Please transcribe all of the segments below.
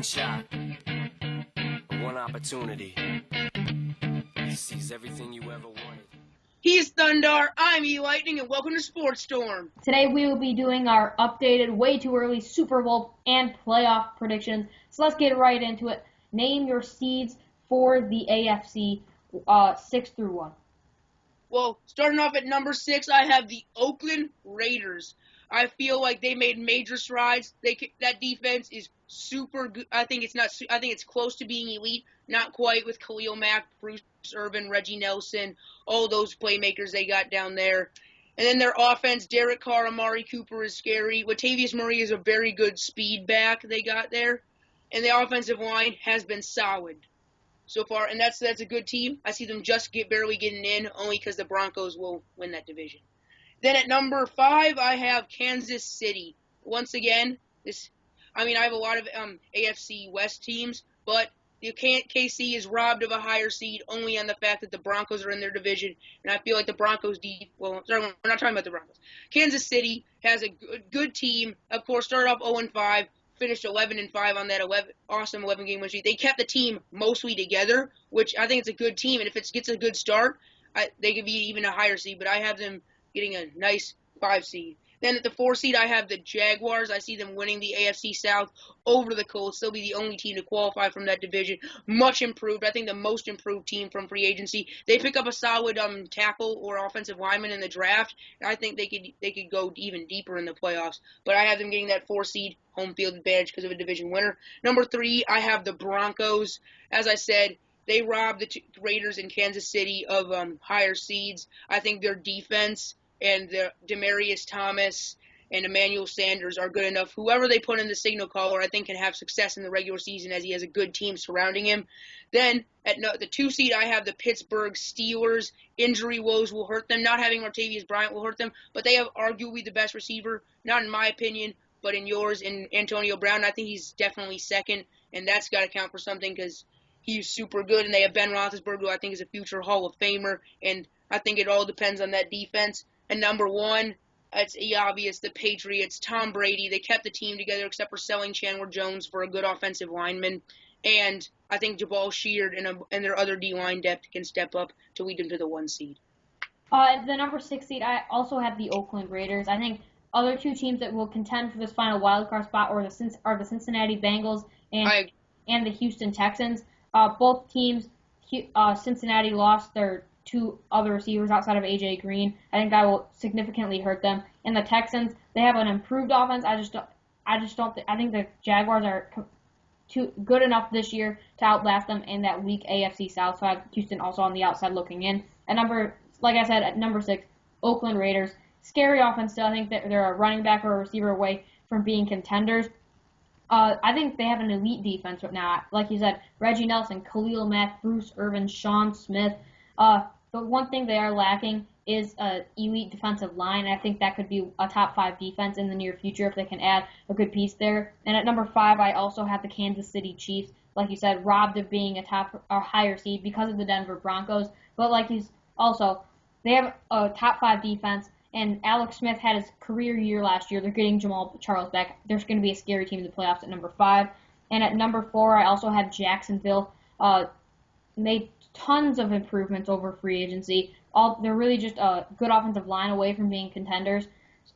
One shot, one opportunity. He sees everything you ever wanted. He's Thundarr, I'm E-Lightning, and welcome to Sports Storm. Today we will be doing our updated, way too early Super Bowl and playoff predictions. So let's get right into it. Name your seeds for the AFC 6 through 1. Well, starting off at number 6, I have the Oakland Raiders. I feel like they made major strides. That defense is super good. I think it's close to being elite. Not quite with Khalil Mack, Bruce Irvin, Reggie Nelson, all those playmakers they got down there. And then their offense, Derek Carr, Amari Cooper is scary. Latavius Murray is a very good speed back they got there. And the offensive line has been solid so far, and that's a good team. I see them just barely getting in, only because the Broncos will win that division. Then at number 5, I have Kansas City. Once again, I have a lot of AFC West teams, but the KC is robbed of a higher seed only on the fact that the Broncos are in their division, and I feel like the Broncos we're not talking about the Broncos. Kansas City has a good team. Of course, started off 0-5, finished 11-5 on that awesome 11-game win streak. They kept the team mostly together, which I think it's a good team, and if it gets a good start, they could be even a higher seed, but I have them getting a nice 5 seed. Then at the 4 seed, I have the Jaguars. I see them winning the AFC South over the Colts. They'll be the only team to qualify from that division. Much improved. I think the most improved team from free agency. They pick up a solid tackle or offensive lineman in the draft. I think they could go even deeper in the playoffs. But I have them getting that 4 seed home field advantage because of a division winner. Number 3, I have the Broncos. As I said, they robbed the Raiders in Kansas City of higher seeds. I think their defense and Demaryius Thomas and Emmanuel Sanders are good enough. Whoever they put in the signal caller, I think, can have success in the regular season as he has a good team surrounding him. Then at the 2 seed, I have the Pittsburgh Steelers. Injury woes will hurt them. Not having Martavius Bryant will hurt them, but they have arguably the best receiver, not in my opinion, but in yours, in Antonio Brown. I think he's definitely second, and that's got to count for something because he's super good. And they have Ben Roethlisberger, who I think is a future Hall of Famer, and I think it all depends on that defense. And number 1, it's obvious, the Patriots, Tom Brady. They kept the team together except for selling Chandler Jones for a good offensive lineman. And I think Jabal Sheard and their other D-line depth can step up to lead them to the 1 seed. The number 6 seed, I also have the Oakland Raiders. I think other 2 teams that will contend for this final wildcard spot are the Cincinnati Bengals and the Houston Texans. Both teams, Cincinnati lost their 2 other receivers outside of A.J. Green. I think that will significantly hurt them. And the Texans, they have an improved offense. I think the Jaguars are too good enough this year to outlast them in that weak AFC South. So I have Houston also on the outside looking in. At number 6, Oakland Raiders. Scary offense still. I think that they're a running back or a receiver away from being contenders. I think they have an elite defense right now. Like you said, Reggie Nelson, Khalil Mack, Bruce Irvin, Sean Smith. The one thing they are lacking is an elite defensive line. I think that could be a top 5 defense in the near future if they can add a good piece there. And at number 5, I also have the Kansas City Chiefs. Like you said, robbed of being a higher seed because of the Denver Broncos. But they have a top 5 defense. And Alex Smith had his career year last year. They're getting Jamal Charles back. There's going to be a scary team in the playoffs at number 5. And at number 4, I also have Jacksonville. Made tons of improvements over free agency. They're really just a good offensive line away from being contenders.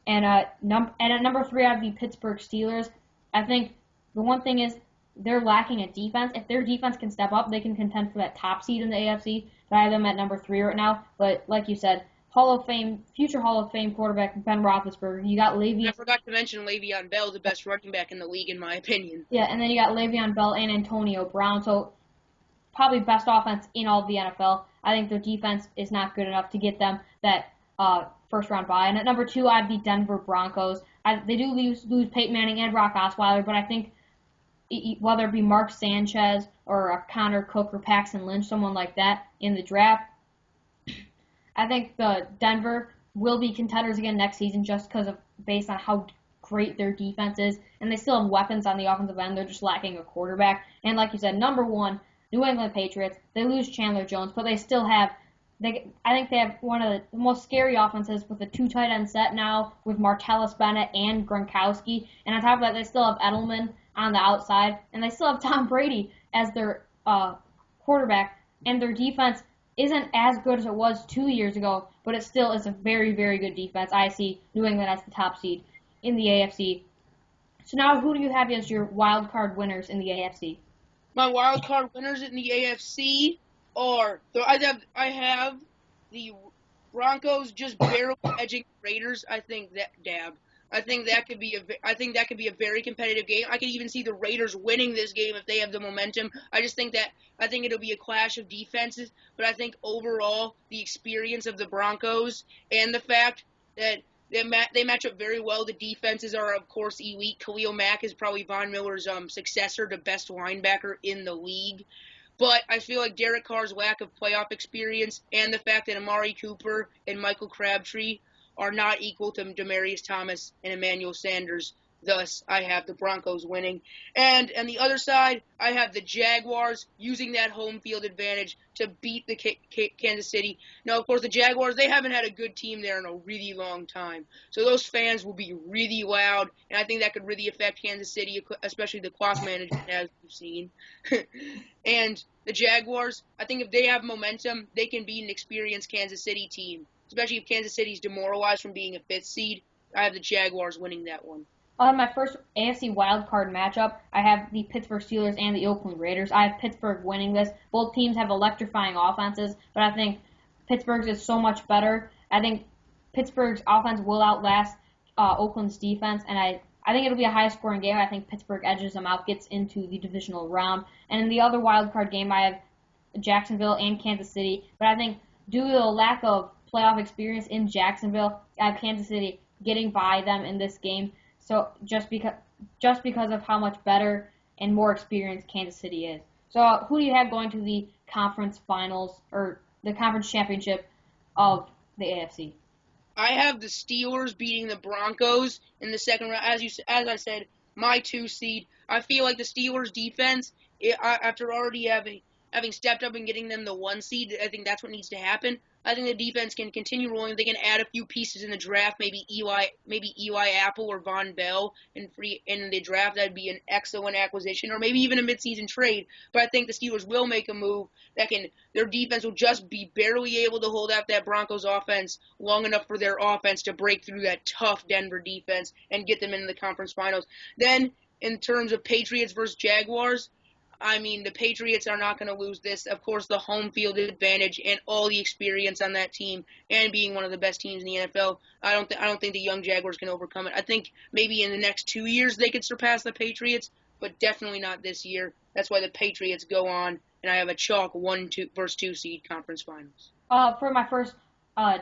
And at number 3, I have the Pittsburgh Steelers. I think the one thing is they're lacking a defense. If their defense can step up, they can contend for that top seed in the AFC. So I have them at number 3 right now. But like you said, future Hall of Fame quarterback Ben Roethlisberger. You got Le'Veon. I forgot to mention Le'Veon Bell, the best running back in the league, in my opinion. Yeah, and then you got Le'Veon Bell and Antonio Brown. So probably best offense in all of the NFL. I think their defense is not good enough to get them that first-round bye. And at number 2, I have the Denver Broncos. They do lose Peyton Manning and Brock Osweiler, but I think whether it be Mark Sanchez or Connor Cook or Paxton Lynch, someone like that in the draft, I think the Denver will be contenders again next season just based on how great their defense is. And they still have weapons on the offensive end. They're just lacking a quarterback. And like you said, number 1, New England Patriots. They lose Chandler Jones, but they still have I think they have one of the most scary offenses with a 2 tight end set now with Martellus Bennett and Gronkowski. And on top of that, they still have Edelman on the outside, and they still have Tom Brady as their quarterback, and their defense isn't as good as it was 2 years ago, but it still is a very, very good defense. I see New England as the top seed in the AFC. So now, who do you have as your wild card winners in the AFC? My wild card winners in the AFC are I have the Broncos just barely edging Raiders. I think that could be a very competitive game. I could even see the Raiders winning this game if they have the momentum. I think it'll be a clash of defenses, but I think overall the experience of the Broncos and the fact that they match up very well. The defenses are, of course, elite. Khalil Mack is probably Von Miller's successor to best linebacker in the league. But I feel like Derek Carr's lack of playoff experience and the fact that Amari Cooper and Michael Crabtree are not equal to Demaryius Thomas and Emmanuel Sanders. Thus, I have the Broncos winning. And on the other side, I have the Jaguars using that home field advantage to beat the Kansas City. Now, of course, the Jaguars, they haven't had a good team there in a really long time. So those fans will be really loud, and I think that could really affect Kansas City, especially the clock management, as we've seen. And the Jaguars, I think if they have momentum, they can beat an experienced Kansas City team, especially if Kansas City's demoralized from being a 5th seed. I have the Jaguars winning that one. On my first AFC wildcard matchup, I have the Pittsburgh Steelers and the Oakland Raiders. I have Pittsburgh winning this. Both teams have electrifying offenses, but I think Pittsburgh's is so much better. I think Pittsburgh's offense will outlast Oakland's defense, and I think it'll be a high-scoring game. I think Pittsburgh edges them out, gets into the divisional round. And in the other wildcard game, I have Jacksonville and Kansas City, but I think due to the lack of playoff experience in Jacksonville, I have Kansas City getting by them in this game. So just because of how much better and more experienced Kansas City is. So who do you have going to the conference finals or the conference championship of the AFC? I have the Steelers beating the Broncos in the second round. As I said, my 2 seed. I feel like the Steelers defense, after already having stepped up and getting them the 1 seed, I think that's what needs to happen. I think the defense can continue rolling. They can add a few pieces in the draft, maybe Eli Apple or Von Bell in the draft. That'd be an excellent acquisition, or maybe even a midseason trade. But I think the Steelers will make a move their defense will just be barely able to hold out that Broncos offense long enough for their offense to break through that tough Denver defense and get them into the conference finals. Then, in terms of Patriots versus Jaguars, I mean, the Patriots are not going to lose this. Of course, the home field advantage and all the experience on that team, and being one of the best teams in the NFL, I don't think the young Jaguars can overcome it. I think maybe in the next 2 years they could surpass the Patriots, but definitely not this year. That's why the Patriots go on, and I have a chalk 1-2 versus 2 seed conference finals. For my first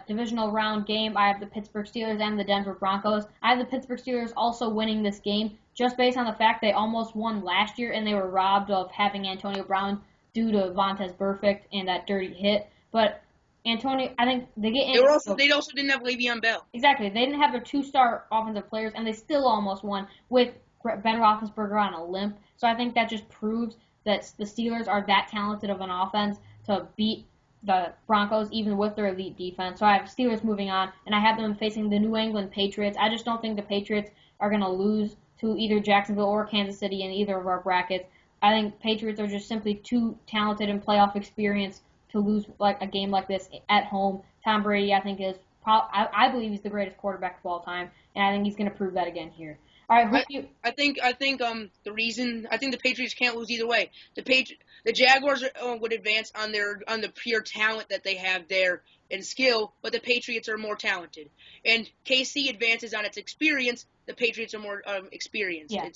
divisional round game, I have the Pittsburgh Steelers and the Denver Broncos. I have the Pittsburgh Steelers also winning this game, just based on the fact they almost won last year and they were robbed of having Antonio Brown due to Vontaze Burfict and that dirty hit. But Antonio, I think they also didn't have Le'Veon Bell. Exactly. They didn't have their 2-star offensive players, and they still almost won with Ben Roethlisberger on a limp. So I think that just proves that the Steelers are that talented of an offense to beat the Broncos, even with their elite defense. So I have Steelers moving on, and I have them facing the New England Patriots. I just don't think the Patriots are going to lose to either Jacksonville or Kansas City in either of our brackets. I think Patriots are just simply too talented in playoff experience to lose like a game like this at home. Tom Brady, I think, I believe he's the greatest quarterback of all time, and I think he's going to prove that again here. All right, I think the Patriots can't lose either way. The Jaguars would advance on the pure talent that they have there and skill, but the Patriots are more talented. And KC advances on its experience. The Patriots are more experienced. Yeah.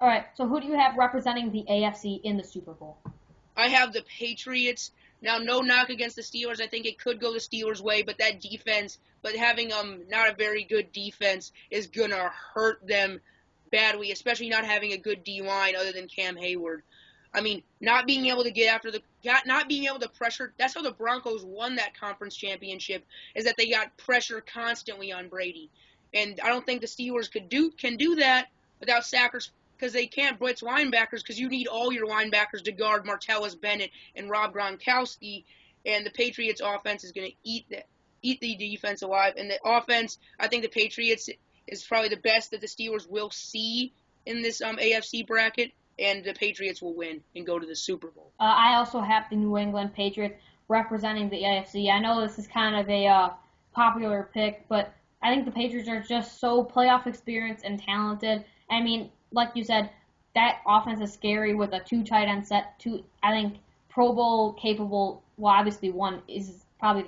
All right, so who do you have representing the AFC in the Super Bowl? I have the Patriots. Now, no knock against the Steelers. I think it could go the Steelers' way, but that defense, having not a very good defense is going to hurt them badly, especially not having a good D-line other than Cam Hayward. I mean, not being able to pressure. That's how the Broncos won that conference championship, is that they got pressure constantly on Brady. And I don't think the Steelers can do that without sacrifice, because they can't blitz linebackers, because you need all your linebackers to guard Martellus Bennett and Rob Gronkowski, and the Patriots offense is going to eat the defense alive. And the offense, I think the Patriots is probably the best that the Steelers will see in this AFC bracket, and the Patriots will win and go to the Super Bowl. I also have the New England Patriots representing the AFC. I know this is kind of a popular pick, but I think the Patriots are just so playoff experienced and talented. I mean, like you said, that offense is scary with a 2 tight end set. I think Pro Bowl capable. Well, obviously one is probably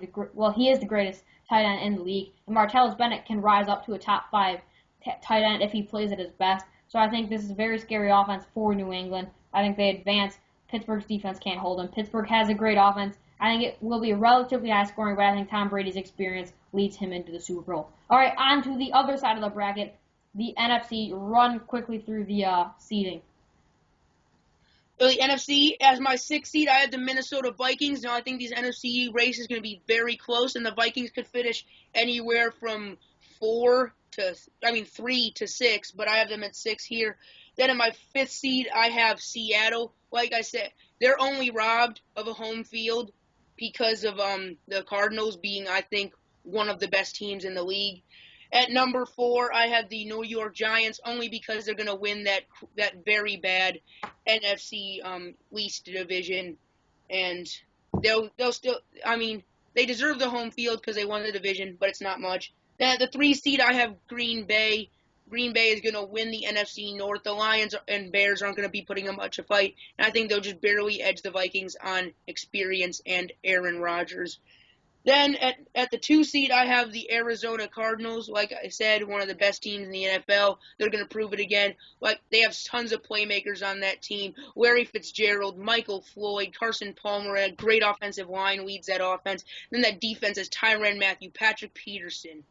he is the greatest tight end in the league. And Martellus Bennett can rise up to a top 5 tight end if he plays at his best. So I think this is a very scary offense for New England. I think they advance. Pittsburgh's defense can't hold them. Pittsburgh has a great offense. I think it will be relatively high scoring, but I think Tom Brady's experience leads him into the Super Bowl. All right, on to the other side of the bracket, the NFC. Run quickly through the seeding. The NFC, as my 6th seed, I had the Minnesota Vikings. Now, I think these NFC race is going to be very close, and the Vikings could finish anywhere from 3 to 6, but I have them at 6 here. Then in my 5th seed, I have Seattle. Like I said, they're only robbed of a home field because of the Cardinals being, I think, one of the best teams in the league. At number 4, I have the New York Giants, only because they're going to win that very bad NFC least division, and they'll still. I mean, they deserve the home field because they won the division, but it's not much. Then at the 3 seed, I have Green Bay. Green Bay is going to win the NFC North. The Lions and Bears aren't going to be putting up much of a fight, and I think they'll just barely edge the Vikings on experience and Aaron Rodgers. Then at the 2 seed, I have the Arizona Cardinals. Like I said, one of the best teams in the NFL. They're going to prove it again. Like, they have tons of playmakers on that team. Larry Fitzgerald, Michael Floyd, Carson Palmer, a great offensive line leads that offense. Then that defense is Tyrann Mathieu, Patrick Peterson.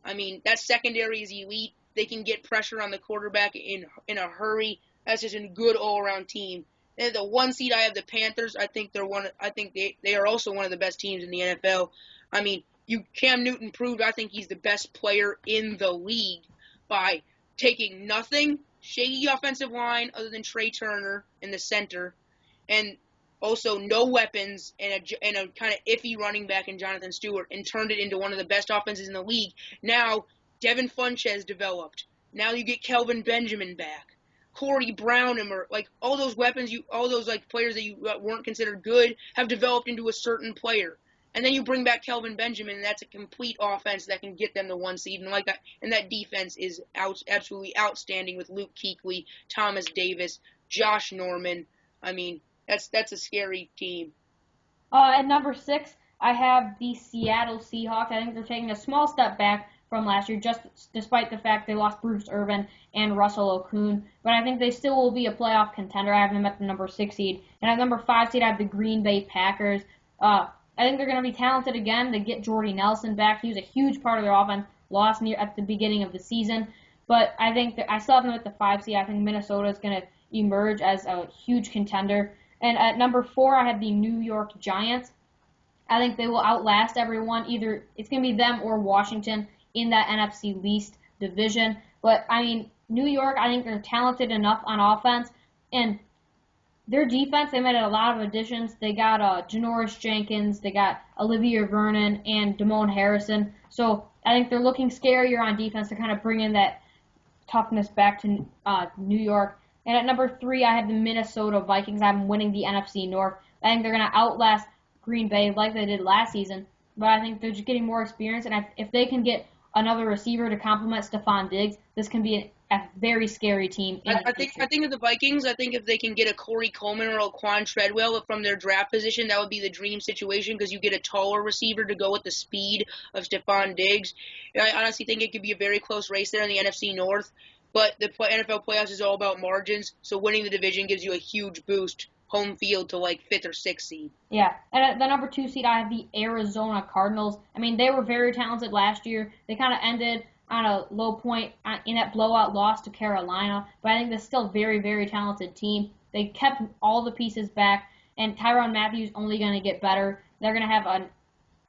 I mean, that secondary is elite. They can get pressure on the quarterback in a hurry. That's just a good all-around team. And the 1 seed, I have the Panthers. I think they are also one of the best teams in the NFL. I mean, Cam Newton proved I think he's the best player in the league by taking nothing, shaky offensive line other than Trey Turner in the center, and also no weapons and a kind of iffy running back in Jonathan Stewart, and turned it into one of the best offenses in the league. Now, Devin Funchess developed. Now you get Kelvin Benjamin back. Corey Brown, and like all those weapons, all those like players that you weren't considered good have developed into a certain player, and then you bring back Kelvin Benjamin, and that's a complete offense that can get them the 1 seed, and like that, and that defense is absolutely outstanding with Luke Kuechly, Thomas Davis, Josh Norman. I mean, that's a scary team. At number 6, I have the Seattle Seahawks. I think they're taking a small step back from last year, just despite the fact they lost Bruce Irvin and Russell Okung. But I think they still will be a playoff contender. I have them at the number 6 seed. And at number 5 seed, I have the Green Bay Packers. I think they're going to be talented again. They get Jordy Nelson back. He was a huge part of their offense, lost at the beginning of the season. But I think I still have them at the 5 seed. I think Minnesota is going to emerge as a huge contender. And at number 4, I have the New York Giants. I think they will outlast everyone. Either it's going to be them or Washington in that NFC least division. But, I mean, New York, I think they're talented enough on offense. And their defense, they made a lot of additions. They got Janoris Jenkins, they got Olivia Vernon, and Damone Harrison. So I think they're looking scarier on defense to kind of bring in that toughness back to New York. And at number 3, I have the Minnesota Vikings. I'm winning the NFC North. I think they're going to outlast Green Bay like they did last season. But I think they're just getting more experience. And if they can get another receiver to complement Stephon Diggs, this can be a very scary team. I think of the Vikings. I think if they can get a Corey Coleman or a Quan Treadwell from their draft position, that would be the dream situation because you get a taller receiver to go with the speed of Stephon Diggs. And I honestly think it could be a very close race there in the NFC North. But the NFL playoffs is all about margins, so winning the division gives you a huge boost home field to like 5th or 6th seed. Yeah, and at the number 2 seed, I have the Arizona Cardinals. I mean, they were very talented last year. They kind of ended on a low point in that blowout loss to Carolina, but I think they're still a very, very talented team. They kept all the pieces back, and Tyrann Mathieu is only going to get better. They're going to have an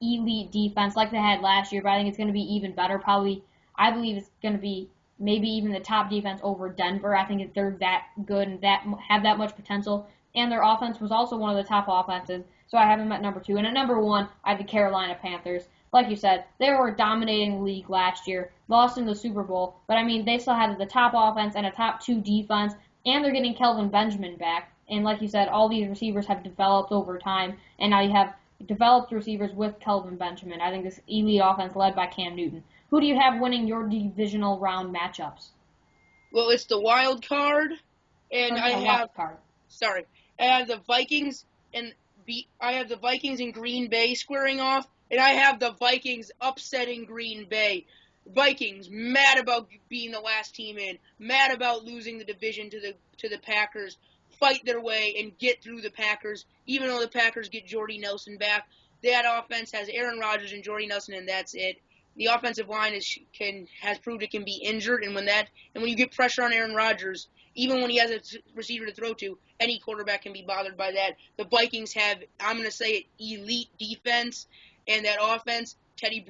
elite defense like they had last year, but I think it's going to be even better. Probably, I believe it's going to be maybe even the top defense over Denver. I think they're that good and have that much potential. And their offense was also one of the top offenses, so I have them at number 2. And at number 1, I have the Carolina Panthers. like you said, they were dominating the league last year, lost in the Super Bowl, but I mean, they still had the top offense and a top 2 defense, and they're getting Kelvin Benjamin back. And like you said, all these receivers have developed over time, and now you have developed receivers with Kelvin Benjamin. I think this elite offense led by Cam Newton. Who do you have winning your divisional round matchups? Well, it's the wild card, and I have the Vikings and Green Bay squaring off, and I have the Vikings upsetting Green Bay. Vikings mad about being the last team in, mad about losing the division to the Packers, fight their way and get through the Packers, even though the Packers get Jordy Nelson back. That offense has Aaron Rodgers and Jordy Nelson, and that's it. The offensive line has proved it can be injured, and when you get pressure on Aaron Rodgers, even when he has a receiver to throw to, any quarterback can be bothered by that. The Vikings have, I'm going to say it, elite defense, and that offense, Teddy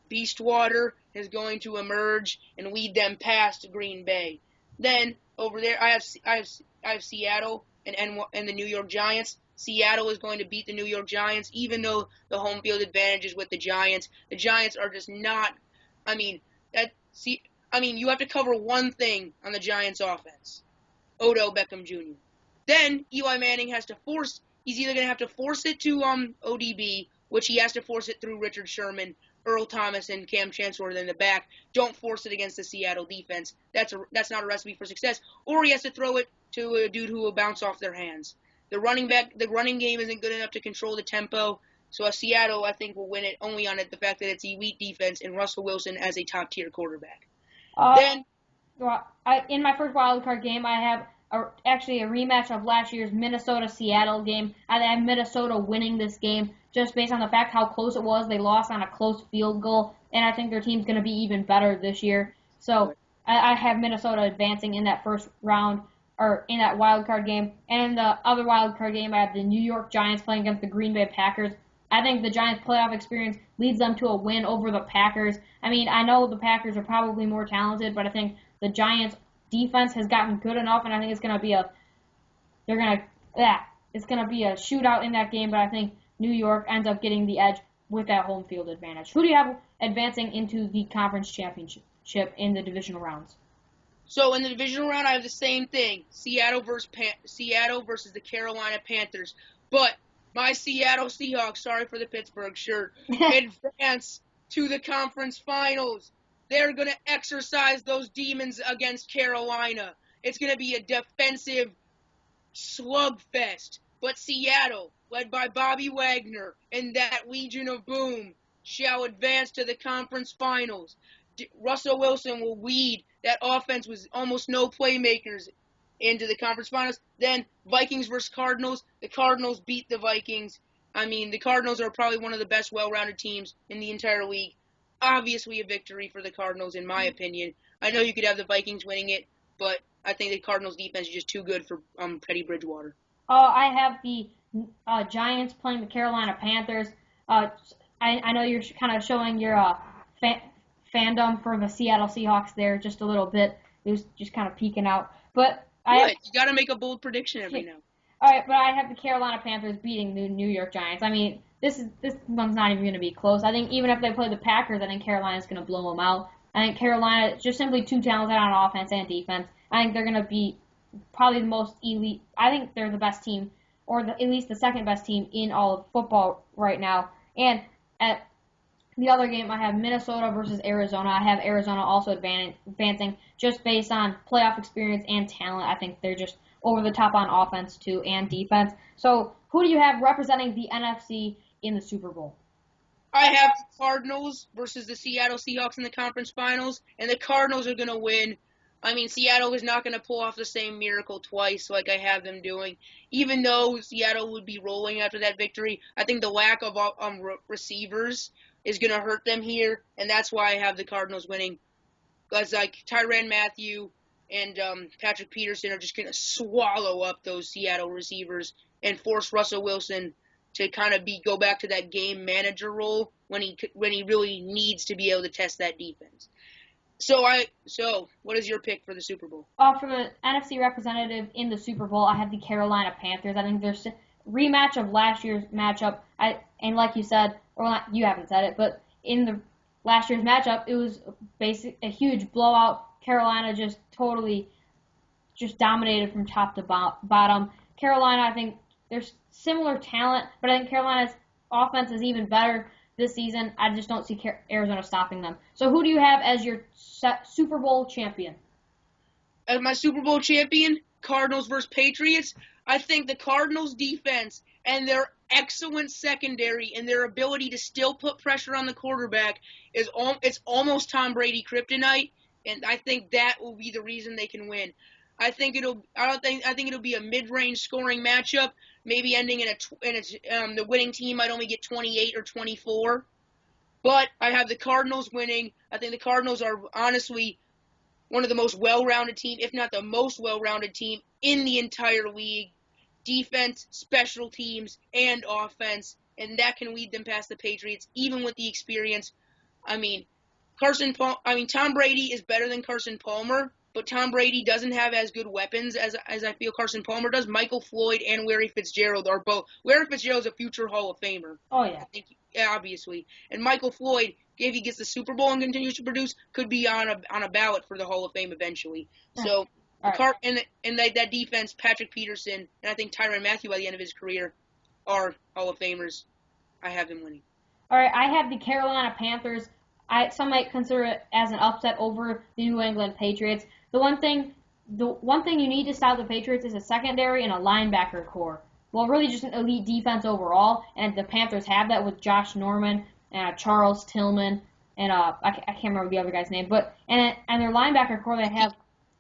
Beastwater is going to emerge and lead them past Green Bay. Then over there, I have Seattle and the New York Giants. Seattle is going to beat the New York Giants, even though the home field advantage is with the Giants. The Giants are just not. You have to cover one thing on the Giants' offense: Odell Beckham Jr. Then Eli Manning has to force. He's either going to have to force it to ODB, which he has to force it through Richard Sherman, Earl Thomas, and Cam Chancellor in the back. Don't force it against the Seattle defense. That's not a recipe for success. Or he has to throw it to a dude who will bounce off their hands. The running game isn't good enough to control the tempo. So Seattle, I think, will win it only on the fact that it's elite defense and Russell Wilson as a top-tier quarterback. In my first wildcard game, I have actually a rematch of last year's Minnesota-Seattle game. I have Minnesota winning this game just based on the fact how close it was. They lost on a close field goal, and I think their team's going to be even better this year. So I have Minnesota advancing in that first round, or in that wild card game. And in the other wild card game, I have the New York Giants playing against the Green Bay Packers. I think the Giants' playoff experience leads them to a win over the Packers. I mean, I know the Packers are probably more talented, but I think the Giants' defense has gotten good enough, and I think it's going to be a shootout in that game. But I think New York ends up getting the edge with that home field advantage. Who do you have advancing into the conference championship in the divisional rounds? So in the divisional round, I have the same thing: Seattle versus the Carolina Panthers. But my Seattle Seahawks, sorry for the Pittsburgh shirt, advance to the conference finals. They're going to exercise those demons against Carolina. It's going to be a defensive slugfest. But Seattle, led by Bobby Wagner and that Legion of Boom, shall advance to the conference finals. Russell Wilson will lead that offense with almost no playmakers into the conference finals. Then Vikings versus Cardinals. The Cardinals beat the Vikings. I mean, the Cardinals are probably one of the best well-rounded teams in the entire league. Obviously a victory for the Cardinals, in my opinion. I know you could have the Vikings winning it, but I think the Cardinals' defense is just too good for Teddy Bridgewater. I have the Giants playing the Carolina Panthers. I know you're kind of showing your fandom for the Seattle Seahawks there just a little bit. It was just kind of peeking out. But you got to make a bold prediction every now. All right, but I have the Carolina Panthers beating the New York Giants. I mean, this one's not even going to be close. I think even if they play the Packers, I think Carolina's going to blow them out. I think Carolina is just simply too talented on offense and defense. I think they're going to be probably the most elite. I think they're the best team, or at least the second best team in all of football right now. And at the other game, I have Minnesota versus Arizona. I have Arizona also advancing just based on playoff experience and talent. I think they're just over the top on offense too and defense. So who do you have representing the NFC in the Super Bowl? I have the Cardinals versus the Seattle Seahawks in the conference finals, and the Cardinals are going to win. I mean, Seattle is not going to pull off the same miracle twice like I have them doing. Even though Seattle would be rolling after that victory, I think the lack of receivers is going to hurt them here, and that's why I have the Cardinals winning. Because like Tyrann Mathieu and Patrick Peterson are just going to swallow up those Seattle receivers and force Russell Wilson to kind of go back to that game manager role when he really needs to be able to test that defense. So what is your pick for the Super Bowl? For the NFC representative in the Super Bowl, I have the Carolina Panthers. I think rematch of last year's matchup. And like you said, or not, you haven't said it, but in the last year's matchup, it was a huge blowout. Carolina just totally just dominated from top to bottom. Carolina, I think there's similar talent, but I think Carolina's offense is even better this season. I just don't see Arizona stopping them. So who do you have as your Super Bowl champion? As my Super Bowl champion, Cardinals versus Patriots. I think the Cardinals' defense and their excellent secondary and their ability to still put pressure on the quarterback it's almost Tom Brady kryptonite, and I think that will be the reason they can win. I think it'll be a mid-range scoring matchup, maybe ending in the winning team might only get 28 or 24. But I have the Cardinals winning. I think the Cardinals are honestly one of the most well-rounded team, if not the most well-rounded team in the entire league. Defense, special teams, and offense, and that can lead them past the Patriots, even with the experience. I mean, Tom Brady is better than Carson Palmer, but Tom Brady doesn't have as good weapons as I feel Carson Palmer does. Michael Floyd and Larry Fitzgerald are both. Larry Fitzgerald's a future Hall of Famer. Oh, yeah. Obviously. And Michael Floyd, if he gets the Super Bowl and continues to produce, could be on a ballot for the Hall of Fame eventually. Yeah. So, right. that defense, Patrick Peterson, and I think Tyrann Mathieu by the end of his career are Hall of Famers. I have them winning. All right, I have the Carolina Panthers. Some might consider it as an upset over the New England Patriots. The one thing you need to stop the Patriots is a secondary and a linebacker core. Well, really just an elite defense overall, and the Panthers have that with Josh Norman and Charles Tillman and I can't remember the other guy's name, but and their linebacker core they have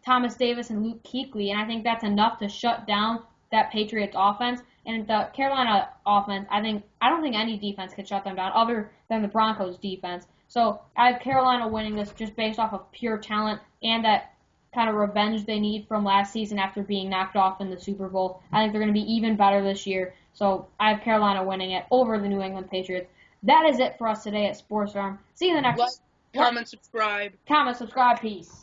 Thomas Davis and Luke Kuechly, and I think that's enough to shut down that Patriots offense. And the Carolina offense, I don't think any defense can shut them down other than the Broncos defense. So I have Carolina winning this just based off of pure talent and that kind of revenge they need from last season after being knocked off in the Super Bowl. I think they're going to be even better this year. So I have Carolina winning it over the New England Patriots. That is it for us today at Sports Farm. See you in the next. Comment, subscribe. Comment, subscribe, peace.